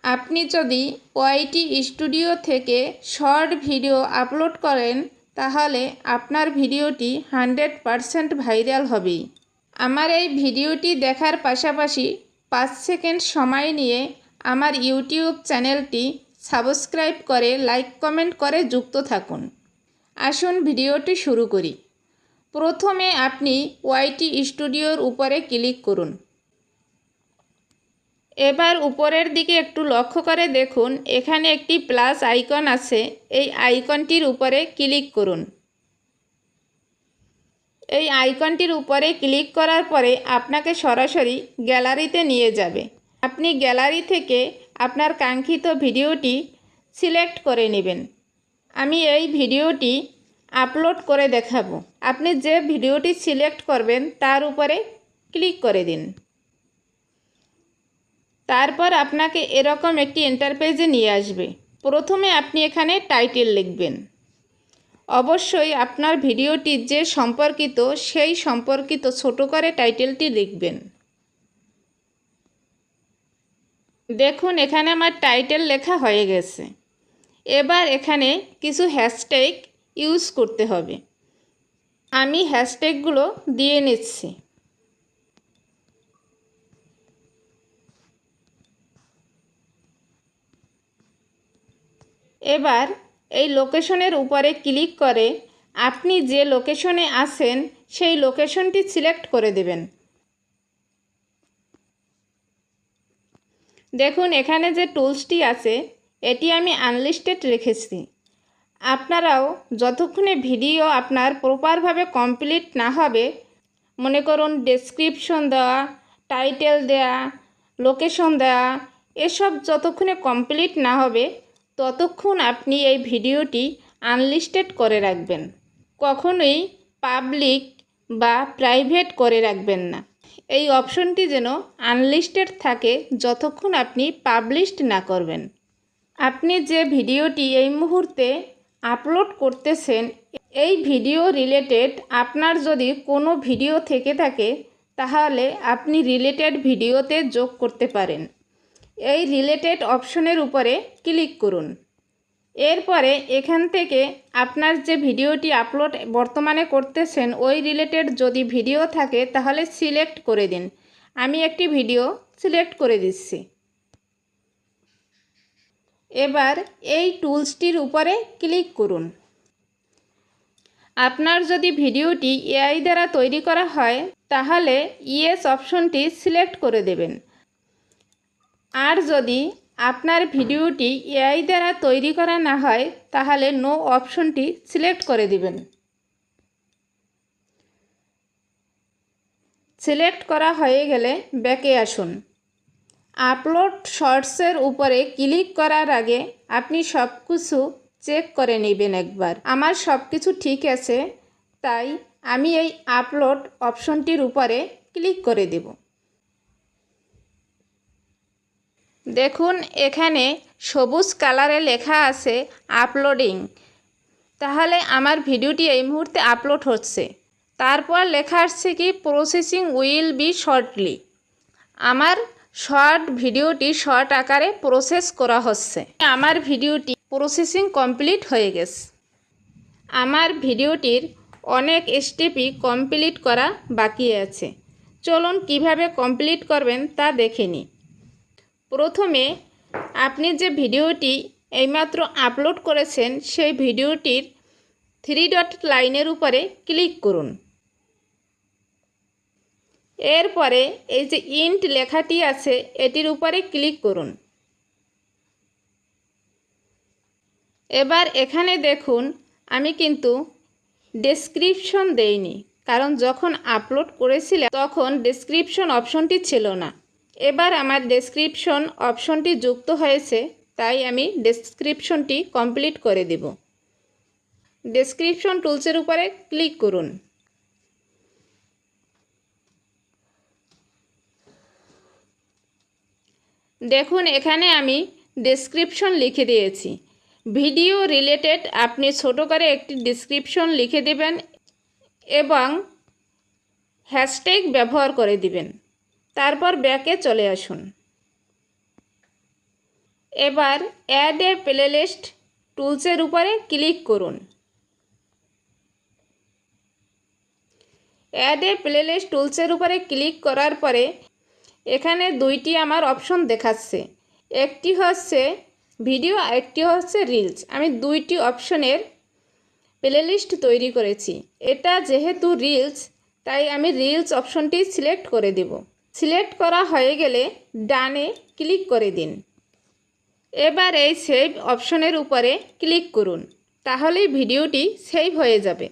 আপনি যদি YT studio থেকে শর্ট ভিডিও আপলোড করেন তাহলে আপনার ভিডিওটি 100% ভাইরাল হবেই। আমার এই ভিডিওটি দেখার পাশাপাশি 5 সেকেন্ড সময় নিয়ে আমার ইউটিউব চ্যানেলটি সাবস্ক্রাইব করে লাইক কমেন্ট করে যুক্ত থাকুন। আসুন ভিডিওটি শুরু করি। প্রথমে আপনি ওয়াইটি স্টুডিওর উপরে ক্লিক করুন। এবার উপরের দিকে একটু লক্ষ্য করে দেখুন, এখানে একটি প্লাস আইকন আছে। এই আইকনটির উপরে ক্লিক করুন। এই আইকনটির উপরে ক্লিক করার পরে আপনাকে সরাসরি গ্যালারিতে নিয়ে যাবে। আপনি গ্যালারি থেকে আপনার কাঙ্ক্ষিত ভিডিওটি সিলেক্ট করে নেবেন। আমি এই ভিডিওটি আপলোড করে দেখাবো। আপনি যে ভিডিওটি সিলেক্ট করবেন তার উপরে ক্লিক করে দিন। তারপর আপনাকে এরকম একটি ইন্টারপেজে নিয়ে আসবে। প্রথমে আপনি এখানে টাইটেল লিখবেন। অবশ্যই আপনার ভিডিওটি যে সম্পর্কিত সেই সম্পর্কিত ছোট করে টাইটেলটি লিখবেন। দেখুন এখানে আমার টাইটেল লেখা হয়ে গেছে। এবার এখানে কিছু হ্যাশট্যাগ ইউজ করতে হবে। আমি হ্যাশট্যাগুলো দিয়ে নিচ্ছি। এবার এই লোকেশনের উপরে ক্লিক করে আপনি যে লোকেশনে আছেন সেই লোকেশনটি সিলেক্ট করে দেবেন। দেখুন এখানে যে টুলসটি আছে এটি আমি আনলিস্টেড রেখেছি। আপনারাও যতক্ষণে ভিডিও আপনার প্রপারভাবে কমপ্লিট না হবে, মনে করুন ডেসক্রিপশন দেওয়া, টাইটেল দেওয়া, লোকেশন দেওয়া, এসব যতক্ষণে কমপ্লিট না হবে ততক্ষণ আপনি এই ভিডিওটি আনলিস্টেড করে রাখবেন। কখনোই পাবলিক বা প্রাইভেট করে রাখবেন না। এই অপশনটি যেন আনলিস্টেড থাকে যতক্ষণ আপনি পাবলিশড না করবেন। আপনি যে ভিডিওটি এই মুহূর্তে আপলোড করতেছেন এই ভিডিও রিলেটেড আপনার যদি কোনো ভিডিও থেকে থাকে তাহলে আপনি রিলেটেড ভিডিওতে যোগ করতে পারেন। এই রিলেটেড অপশনের উপরে ক্লিক করুন। এরপরে এখান থেকে আপনার যে ভিডিওটি আপলোড বর্তমানে করতেছেন ওই রিলেটেড যদি ভিডিও থাকে তাহলে সিলেক্ট করে দিন। আমি একটি ভিডিও সিলেক্ট করে দিচ্ছি। এবার এই টুলসটির উপরে ক্লিক করুন। আপনার যদি ভিডিওটি এআই দ্বারা তৈরি করা হয় তাহলে ইয়েস অপশনটি সিলেক্ট করে দেবেন। আর যদি আপনার ভিডিওটি এআই দ্বারা তৈরি করা না হয় তাহলে নো অপশনটি সিলেক্ট করে দিবেন। সিলেক্ট করা হয়ে গেলে ব্যাকে আসুন। আপলোড শর্টসের উপরে ক্লিক করার আগে আপনি সব কিছু চেক করে নেবেন একবার। আমার সব কিছু ঠিক আছে, তাই আমি এই আপলোড অপশনটির উপরে ক্লিক করে দেব। দেখুন এখানে সবুজ কালারে লেখা আছে আপলোডিং। তাহলে আমার ভিডিওটি এই মুহূর্তে আপলোড হচ্ছে। তারপর লেখা আসছে কি প্রসেসিং উইল বি শর্টলি। আমার শর্ট ভিডিওটি শর্ট আকারে প্রসেস করা হচ্ছে। আমার ভিডিওটি প্রসেসিং কমপ্লিট হয়ে গেছে। আমার ভিডিওটির অনেক স্টেপই কমপ্লিট করা বাকি আছে। চলুন কিভাবে কমপ্লিট করবেন তা দেখে নিই। প্রথমে আপনি যে ভিডিওটি এইমাত্র আপলোড করেছেন সেই ভিডিওটির 3 ডট লাইনের উপরে ক্লিক করুন। এরপরে এই যে ইন্ট লেখাটি আছে এটির উপরে ক্লিক করুন। এবার এখানে দেখুন আমি কিন্তু ডেসক্রিপশন দেইনি, কারণ যখন আপলোড করেছিলাম তখন ডেসক্রিপশন অপশনটি ছিল না। এবার আমার ডেসক্রিপশন অপশনটি যুক্ত হয়েছে, তাই আমি ডেসক্রিপশনটি কমপ্লিট করে দেব। ডেসক্রিপশন টুলসের উপরে ক্লিক করুন। দেখুন এখানে আমি ডেসক্রিপশন লিখে দিয়েছি। ভিডিও রিলেটেড আপনি ছোট করে একটি ডেসক্রিপশন লিখে দেবেন এবং হ্যাশট্যাগ ব্যবহার করে দিবেন। তারপর ব্যাকে চলে আসুন। এবার অ্যাড এ প্লেলিস্ট টুলসের উপরে ক্লিক করুন। অ্যাড এ প্লেলিস্ট টুলসের উপরে ক্লিক করার পরে এখানে দুইটি আমার অপশন দেখাচ্ছে, একটি হচ্ছে ভিডিও আর একটি হচ্ছে রিলস। আমি দুইটি অপশনের প্লেলিস্ট তৈরি করেছি। এটা যেহেতু রিলস তাই আমি রিলস অপশনটি সিলেক্ট করে দেব। সিলেক্ট করা হয়ে গেলে ডানে ক্লিক করে দিন। এবার এই সেভ অপশনের উপরে ক্লিক করুন, তাহলেই ভিডিওটি সেভ হয়ে যাবে।